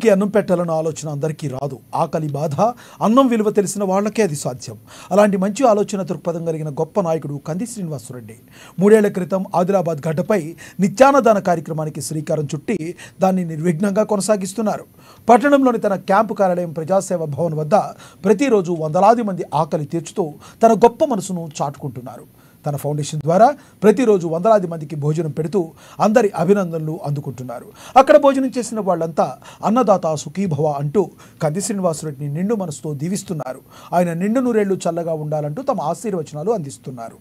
ఆకలికి అన్నం పెట్టాలన్న ఆలోచన అందరికీ రాదు. ఆకలి బాధ, అన్నం విలువ తెలిసిన వాళ్ళకే అది సాధ్యం. అలాంటి మంచి ఆలోచన దృక్పథం కలిగిన గొప్ప నాయకుడు కంది శ్రీనివాసరెడ్డి 3 ఏళ్ల క్రితం ఆదిలాబాద్ గడ్డపై నిత్యాన్నదాన కార్యక్రమానికి శ్రీకారం చుట్టి దాన్ని నిర్విఘ్నంగా కొనసాగిస్తున్నారు. పట్టణంలోని తన క్యాంపు కార్యాలయం ప్రజాసేవ భవన్ వద్ద ప్రతిరోజు వందలాది మంది ఆకలి తీర్చుతూ తన గొప్ప మనసును చాటుకుంటున్నారు. తన ఫౌండేషన్ ద్వారా ప్రతిరోజు వందలాది మందికి భోజనం పెడుతూ అందరి అభినందనలు అందుకుంటున్నారు. అక్కడ భోజనం చేసిన వాళ్ళంతా అన్నదాత సుఖీభవ అంటూ కంది శ్రీనివాసరెడ్డిని నిండు మనసుతో దీవిస్తున్నారు. ఆయన నిండు నూరేళ్లు చల్లగా ఉండాలంటూ తమ ఆశీర్వచనాలు అందిస్తున్నారు.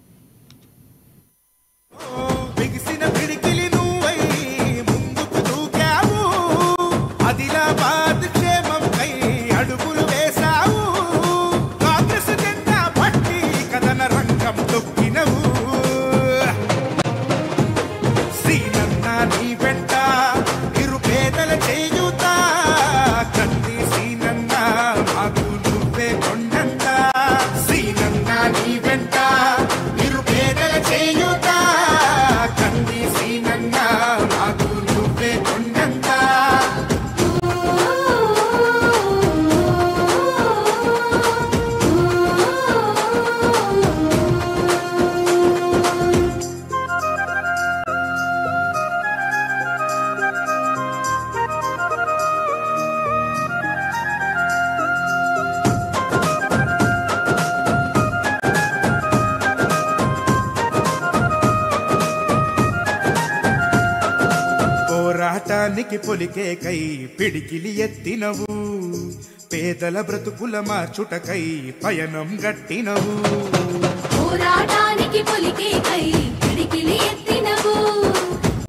పోరాటానికి పొలికే కై పిడికిలి ఎత్తినవు, పేదల బ్రతుకుల మార్చుటకై పయనం గట్టినవు. పోరాటానికి పొలికే కై పిడికిలి ఎత్తినవు,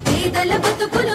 పేదల బ్రతుకుల